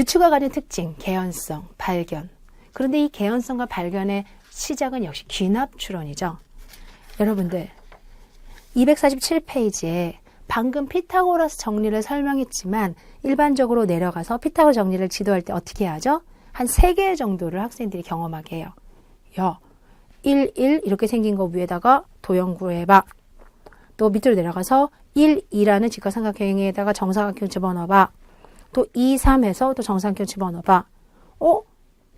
유추가 가진 특징, 개연성, 발견. 그런데 이 개연성과 발견의 시작은 역시 귀납추론이죠. 여러분들 247페이지에 방금 피타고라스 정리를 설명했지만 일반적으로 내려가서 피타고라스 정리를 지도할 때 어떻게 하죠? 한 3개 정도를 학생들이 경험하게 해요. 1, 1 이렇게 생긴 거 위에다가 도형 구해봐. 또 밑으로 내려가서 1, 2라는 직각삼각형에다가 정사각형 집어넣어봐. 또 2, 3 해서 또 정사각형 집어넣어봐.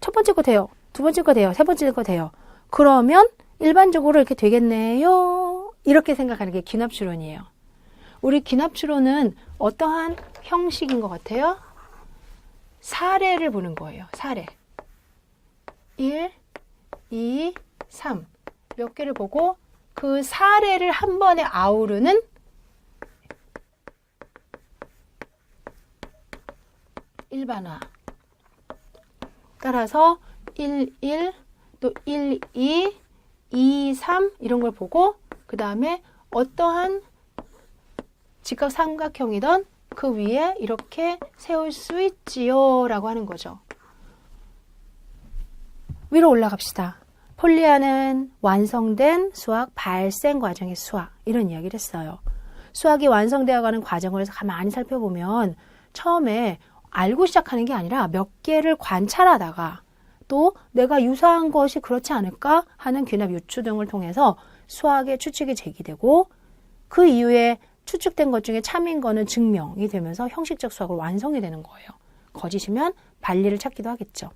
첫 번째 거 돼요. 두 번째 거 돼요. 세 번째 거 돼요. 그러면 일반적으로 이렇게 되겠네요. 이렇게 생각하는 게 귀납추론이에요. 우리 귀납추론은 어떠한 형식인 것 같아요? 사례를 보는 거예요. 사례. 1, 2, 3. 몇 개를 보고 그 사례를 한 번에 아우르는 일반화. 따라서 1, 1, 또 1, 2, 2, 3 이런 걸 보고 그 다음에 어떠한 직각삼각형이든 그 위에 이렇게 세울 수 있지요 라고 하는 거죠. 위로 올라갑시다. 폴리아는 완성된 수학 발생 과정의 수학 이런 이야기를 했어요. 수학이 완성되어가는 과정을 가만히 살펴보면 처음에 알고 시작하는 게 아니라 몇 개를 관찰하다가 또 내가 유사한 것이 그렇지 않을까 하는 귀납 유추 등을 통해서 수학의 추측이 제기되고 그 이후에 추측된 것 중에 참인 거는 증명이 되면서 형식적 수학으로 완성이 되는 거예요. 거짓이면 반리를 찾기도 하겠죠.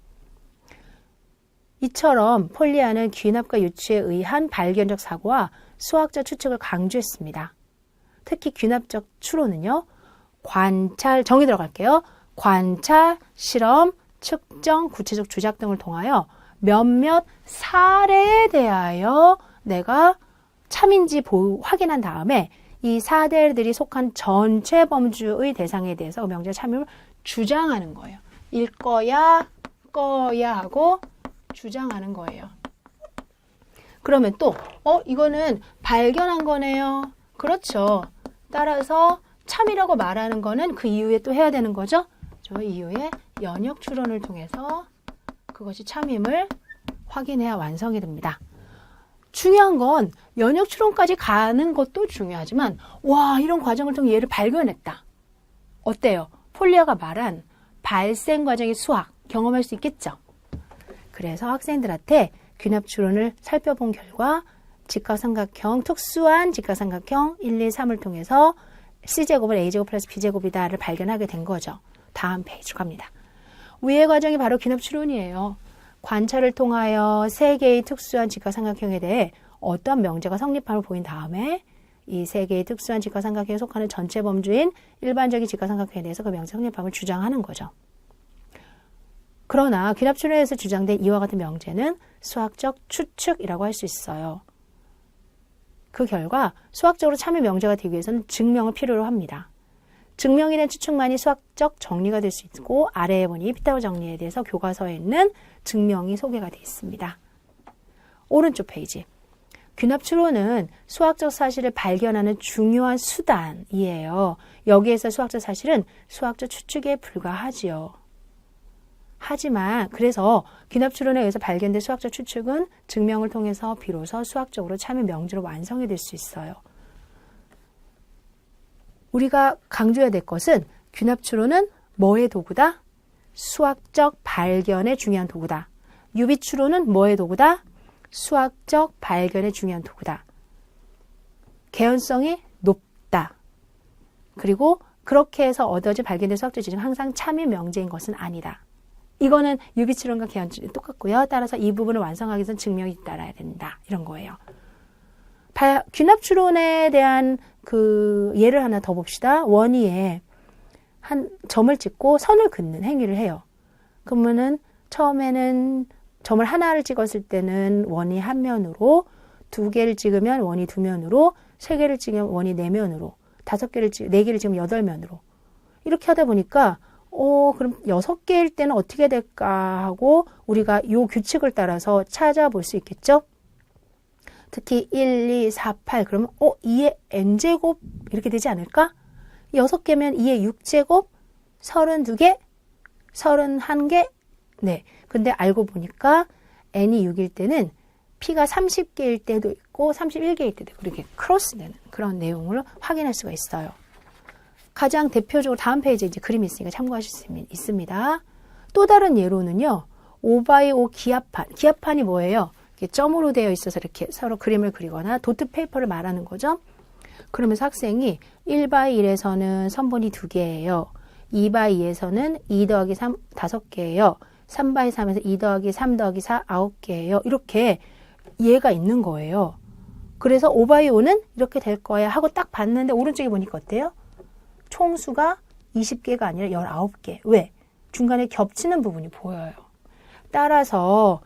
이처럼 폴리아는 귀납과 유추에 의한 발견적 사고와 수학적 추측을 강조했습니다. 특히 귀납적 추론은요. 관찰, 정의 들어갈게요. 관찰, 실험, 측정, 구체적 주작 등을 통하여 몇몇 사례에 대하여 내가 참인지 확인한 다음에 이 사례들이 속한 전체 범주의 대상에 대해서 명제의 참임을 주장하는 거예요. 일 거야, 거야 하고 주장하는 거예요. 그러면 또 이거는 발견한 거네요. 그렇죠. 따라서 참이라고 말하는 거는 그 이후에 또 해야 되는 거죠. 저 이후에 연역 추론을 통해서 그것이 참임을 확인해야 완성이 됩니다. 중요한 건 연역 추론까지 가는 것도 중요하지만 와 이런 과정을 통해 얘를 발견했다. 어때요? 폴리아가 말한 발생 과정의 수학 경험할 수 있겠죠? 그래서 학생들한테 귀납 추론을 살펴본 결과 직각삼각형, 특수한 직각삼각형 1, 2, 3을 통해서 C제곱은 A제곱 플러스 B제곱이다를 발견하게 된 거죠. 다음 페이지로 갑니다. 위의 과정이 바로 귀납 추론이에요. 관찰을 통하여 3개의 특수한 직각삼각형에 대해 어떤 명제가 성립함을 보인 다음에 이 3개의 특수한 직각삼각형에 속하는 전체 범주인 일반적인 직각삼각형에 대해서 그 명제 성립함을 주장하는 거죠. 그러나 귀납 추론에서 주장된 이와 같은 명제는 수학적 추측이라고 할 수 있어요. 그 결과 수학적으로 참여 명제가 되기 위해서는 증명을 필요로 합니다. 증명이 된 추측만이 수학적 정리가 될 수 있고 아래에 보니 피타고 정리에 대해서 교과서에 있는 증명이 소개가 되어 있습니다. 오른쪽 페이지. 귀납 추론은 수학적 사실을 발견하는 중요한 수단이에요. 여기에서 수학적 사실은 수학적 추측에 불과하지요. 하지만 그래서 귀납 추론에 의해서 발견된 수학적 추측은 증명을 통해서 비로소 수학적으로 참여 명제로 완성이 될 수 있어요. 우리가 강조해야 될 것은 귀납 추론은 뭐의 도구다? 수학적 발견의 중요한 도구다. 유비 추론은 뭐의 도구다? 수학적 발견의 중요한 도구다. 개연성이 높다. 그리고 그렇게 해서 얻어진 발견된 수학적 지식은 항상 참여 명제인 것은 아니다. 이거는 유비 추론과 개연 추론이 똑같고요. 따라서 이 부분을 완성하기 위해서는 증명이 따라야 된다. 이런 거예요. 귀납 추론에 대한 그 예를 하나 더 봅시다. 원위에 한 점을 찍고 선을 긋는 행위를 해요. 그러면은 처음에는 점을 하나를 찍었을 때는 원이 한 면으로, 2개를 찍으면 원이 2면으로, 3개를 찍으면 원이 4면으로, 5개를 찍으면 4개를 찍으면 8면으로. 이렇게 하다 보니까 그럼 6개일 때는 어떻게 될까 하고 우리가 이 규칙을 따라서 찾아볼 수 있겠죠? 특히 1, 2, 4, 8 그러면 2의 n제곱 이렇게 되지 않을까? 6개면 2의 6제곱, 32개, 31개? 네. 근데 알고 보니까 n이 6일 때는 p가 30개일 때도 있고 31개일 때도 있고 이렇게 크로스되는 그런 내용을 확인할 수가 있어요. 가장 대표적으로 다음 페이지에 이제 그림이 있으니까 참고하실 수 있습니다. 또 다른 예로는요. 5x5 기압판. 기압판이 뭐예요? 이렇게 점으로 되어 있어서 이렇게 서로 그림을 그리거나 도트 페이퍼를 말하는 거죠. 그러면서 학생이 1x1에서는 선분이 2개예요. 2x2에서는 2 더하기 3, 5개예요. 3x3에서 2 더하기 3 더하기 4, 9개예요. 이렇게 이해가 있는 거예요. 그래서 5x5는 이렇게 될 거야 하고 딱 봤는데 오른쪽에 보니까 어때요? 총수가 20개가 아니라 19개. 왜? 중간에 겹치는 부분이 보여요. 따라서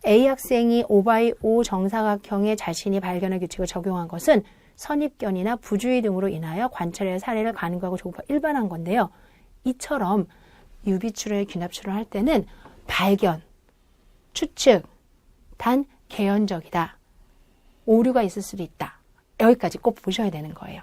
A 학생이 5x5 정사각형에 자신이 발견한 규칙을 적용한 것은 선입견이나 부주의 등으로 인하여 관찰의 사례를 간과하고 일반한 건데요. 이처럼 유비추론, 귀납추론 할 때는 발견, 추측, 단 개연적이다. 오류가 있을 수도 있다. 여기까지 꼭 보셔야 되는 거예요.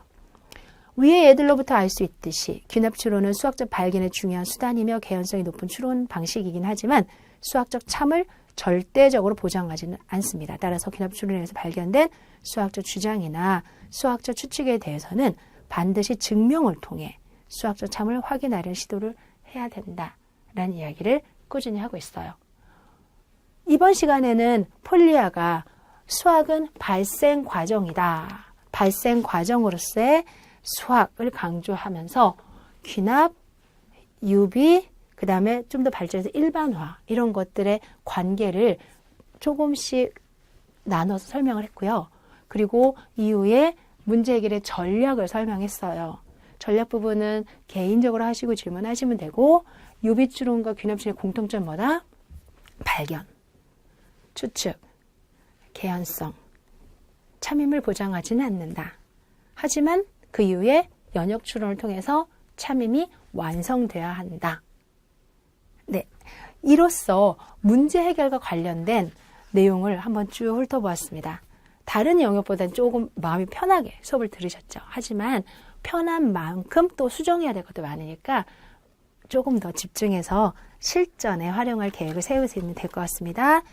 위의 예들로부터 알 수 있듯이 귀납추론은 수학적 발견의 중요한 수단이며 개연성이 높은 추론 방식이긴 하지만 수학적 참을 절대적으로 보장하지는 않습니다. 따라서 귀납추론에서 발견된 수학적 주장이나 수학적 추측에 대해서는 반드시 증명을 통해 수학적 참을 확인하려는 시도를 해야 된다라는 이야기를 꾸준히 하고 있어요. 이번 시간에는 폴리아가 수학은 발생 과정이다. 발생 과정으로서의 수학을 강조하면서 귀납, 유비, 그 다음에 좀 더 발전해서 일반화 이런 것들의 관계를 조금씩 나눠서 설명을 했고요. 그리고 이후에 문제 해결의 전략을 설명했어요. 전략 부분은 개인적으로 하시고 질문하시면 되고 유비추론과 귀납추론의 공통점 뭐다? 발견, 추측, 개연성, 참임을 보장하지는 않는다. 하지만 그 이후에 연역추론을 통해서 참임이 완성돼야 한다. 네, 이로써 문제 해결과 관련된 내용을 한번 쭉 훑어보았습니다. 다른 영역보다는 조금 마음이 편하게 수업을 들으셨죠. 하지만 편한 만큼 또 수정해야 될 것도 많으니까 조금 더 집중해서 실전에 활용할 계획을 세우시면 될 것 같습니다.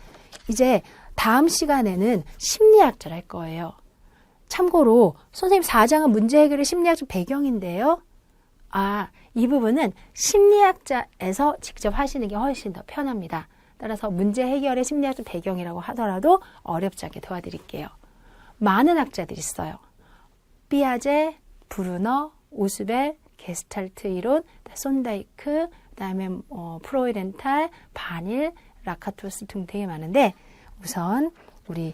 이제 다음 시간에는 심리학자를 할 거예요. 참고로 선생님 4장은 문제 해결의 심리학적 배경인데요. 이 부분은 심리학자에서 직접 하시는 게 훨씬 더 편합니다. 따라서 문제 해결의 심리학적 배경이라고 하더라도 어렵지 않게 도와드릴게요. 많은 학자들이 있어요. 피아제, 브루너, 오스벨, 게스탈트 이론, 손다이크, 그다음에 프로이렌탈, 바닐, 라카토스 등 되게 많은데 우선 우리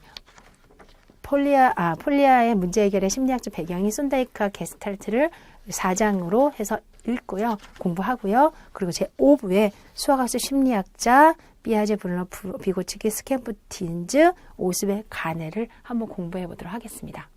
폴리아의 문제 해결의 심리학적 배경이 손다이크와 게스탈트를 4장으로 해서 읽고요. 공부하고요. 그리고 제5부에 수학학적 심리학자 피아제, 브루너, 비고츠키, 스캠프틴즈, 오스벨, 가네를 한번 공부해 보도록 하겠습니다.